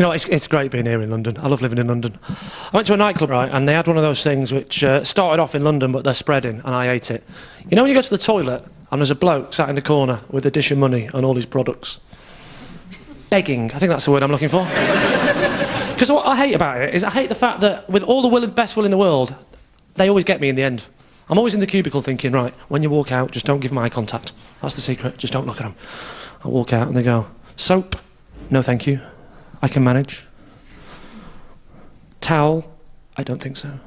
You know, it's great being here in London. I love living in London. I went to a nightclub, right, and they had one of those things which started off in London, but they're spreading, and I ate it. You know when you go to the toilet, and there's a bloke sat in the corner with a dish of money and all his products? Begging, I think that's the word I'm looking for. Because what I hate about it is I hate the fact that with all the best will in the world, they always get me in the end. I'm always in the cubicle thinking, right, when you walk out, just don't give them eye contact. That's the secret, just don't look at them. I walk out and they go, soap? No thank you. I can manage. Towel? I don't think so.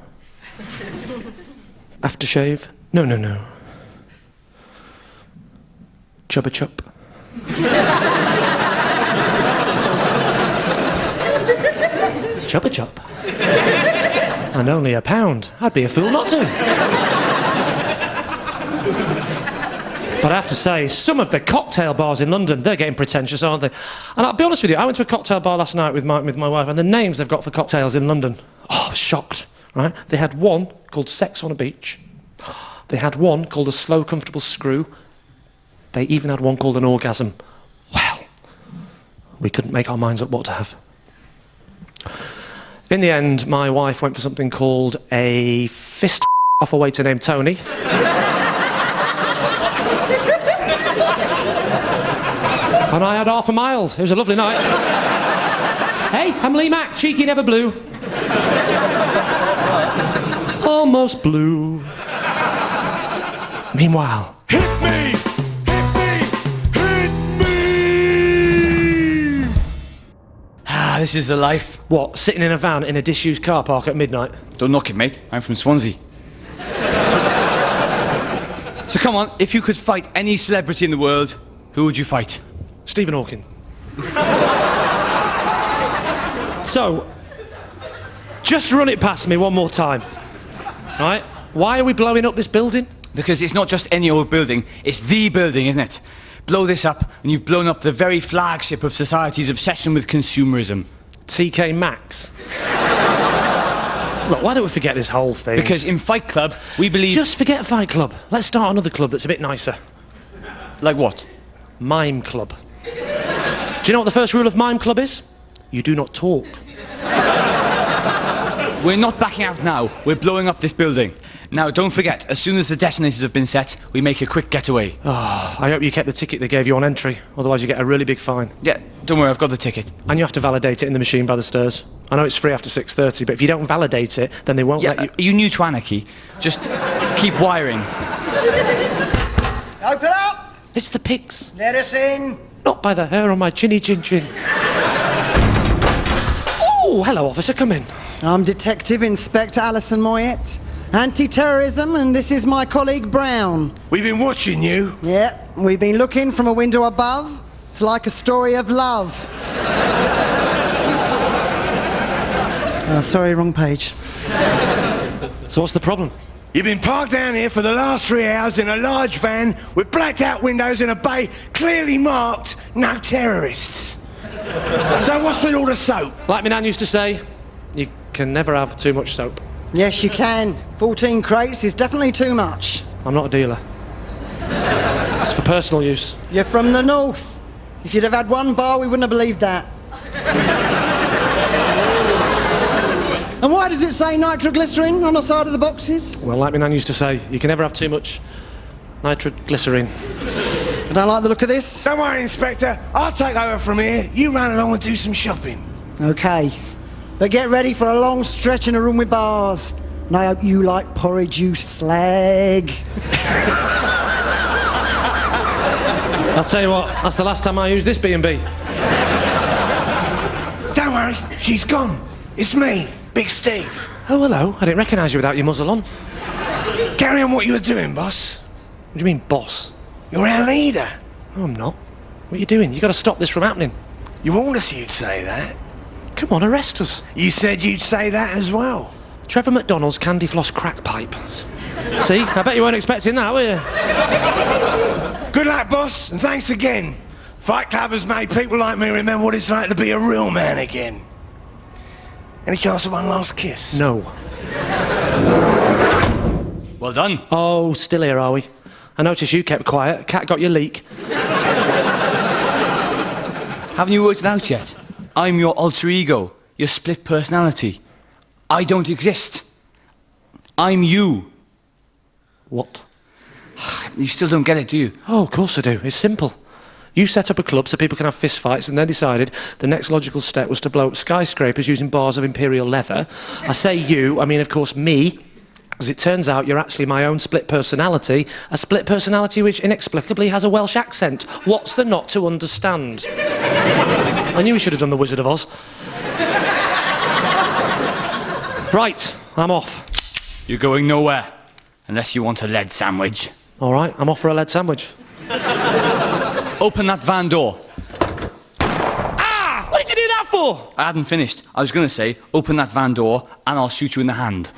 Aftershave? No, no, no. Chubba chup? Chubba chup? And only £1. I'd be a fool not to. But I have to say, some of the cocktail bars in London, they're getting pretentious, aren't they? And I'll be honest with you, I went to a cocktail bar last night with my wife, and the names they've got for cocktails in London, oh, I was shocked, right? They had one called Sex on a Beach. They had one called a Slow Comfortable Screw. They even had one called an Orgasm. Well, we couldn't make our minds up what to have. In the end, my wife went for something called a fist off a waiter named Tony. And I had half a mile. It was a lovely night. Hey, I'm Lee Mack, cheeky never blue. Almost blue. Meanwhile... Hit me! Hit me! Hit me! Ah, this is the life. What, sitting in a van in a disused car park at midnight? Don't knock it, mate. I'm from Swansea. So come on, if you could fight any celebrity in the world, who would you fight? Stephen Hawking. So, just run it past me one more time. All right? Why are we blowing up this building? Because it's not just any old building, it's the building, isn't it? Blow this up, and you've blown up the very flagship of society's obsession with consumerism. TK Maxx. Look, why don't we forget this whole thing? Because in Fight Club, we believe... Just forget Fight Club. Let's start another club that's a bit nicer. Like what? Mime Club. Do you know what the first rule of Mime Club is? You do not talk. We're not backing out now. We're blowing up this building. Now, don't forget, as soon as the detonators have been set, we make a quick getaway. Oh, I hope you kept the ticket they gave you on entry. Otherwise, you get a really big fine. Yeah, don't worry, I've got the ticket. And you have to validate it in the machine by the stairs. I know it's free after 6:30, but if you don't validate it, then they won't let you... Are you new to anarchy? Just keep wiring. Open up! It's the pigs. Let us in. Not by the hair on my chinny chin chin. Oh, hello, officer, come in. I'm Detective Inspector Alison Moyet, anti-terrorism, and this is my colleague Brown. We've been watching you. Yeah, we've been looking from a window above. It's like a story of love. Sorry, wrong page. So what's the problem? You've been parked down here for the last 3 hours in a large van with blacked out windows in a bay clearly marked no terrorists. So what's with all the soap? Like my nan used to say, you can never have too much soap. Yes, you can. 14 crates is definitely too much. I'm not a dealer. It's for personal use. You're from the north. If you'd have had one bar, we wouldn't have believed that. And why does it say nitroglycerin on the side of the boxes? Well, like my nan used to say, you can never have too much nitroglycerin. I don't like the look of this. Don't worry, Inspector. I'll take over from here. You run along and do some shopping. OK. But get ready for a long stretch in a room with bars. And I hope you like porridge, you slag. I'll tell you what, that's the last time I used this B&B. Don't worry, she's gone. It's me, Big Steve. Oh, hello. I didn't recognise you without your muzzle on. Carry on what you were doing, boss. What do you mean, boss? You're our leader. No, I'm not. What are you doing? You've got to stop this from happening. You warned us you'd say that. Come on, arrest us. You said you'd say that as well. Trevor McDonald's candy floss crack pipe. See? I bet you weren't expecting that, were you? Good luck, boss, and thanks again. Fight Club has made people like me remember what it's like to be a real man again. Any chance of one last kiss? No. Well done. Oh, still here, are we? I noticed you kept quiet. Cat got your leak. Haven't you worked it out yet? I'm your alter ego, your split personality. I don't exist. I'm you. What? You still don't get it, do you? Oh, of course I do. It's simple. You set up a club so people can have fist fights, and then decided the next logical step was to blow up skyscrapers using bars of imperial leather. I say you, I mean, of course, me. As it turns out, you're actually my own split personality, a split personality which inexplicably has a Welsh accent. What's there not to understand? I knew we should have done The Wizard of Oz. Right, I'm off. You're going nowhere, unless you want a lead sandwich. All right, I'm off for a lead sandwich. Open that van door. Ah! What did you do that for? I hadn't finished. I was going to say, open that van door, and I'll shoot you in the hand.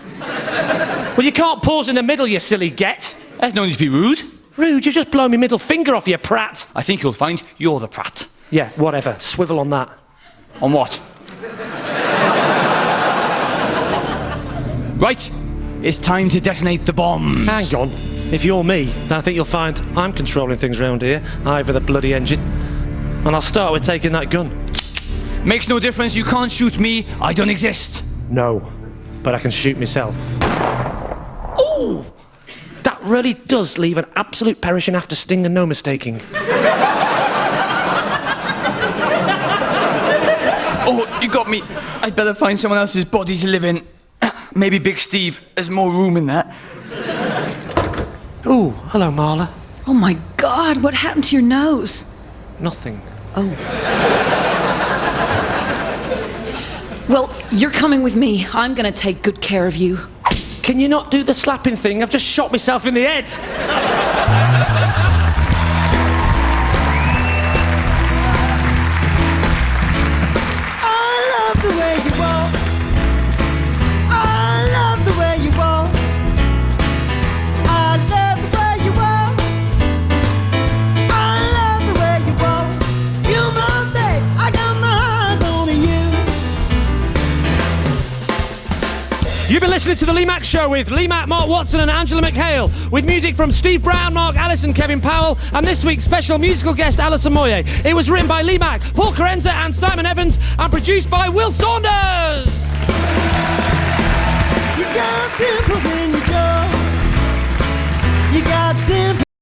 Well, you can't pause in the middle, you silly get. There's no need to be rude. Rude, you just blow me middle finger off, you prat. I think you'll find you're the prat. Yeah, whatever. Swivel on that. On what? Right, it's time to detonate the bombs. Hang on. If you're me, then I think you'll find I'm controlling things around here, either the bloody engine. And I'll start with taking that gun. Makes no difference, you can't shoot me, I don't exist. No, but I can shoot myself. Ooh! That really does leave an absolute perishing after sting and no mistaking. Oh, you got me. I'd better find someone else's body to live in. Maybe Big Steve. There's more room in there. Ooh, hello, Marla. Oh my God, what happened to your nose? Nothing. Oh. Well, you're coming with me. I'm gonna take good care of you. Can you not do the slapping thing? I've just shot myself in the head. I love the way you walk. I love the way you walk. I love the way you walk. I love the way you walk. You my babe, I got my eyes on you. You've been listening to The Lee Mack Show with Lee Mack, Mark Watson and Angela McHale, with music from Steve Brown, Mark Alliss and Kevin Powell, and this week's special musical guest, Alison Moyet. It was written by Lee Mack, Paul Carenza and Simon Evans, and produced by Will Saunders! You got dimples in your jaw. You got dimples.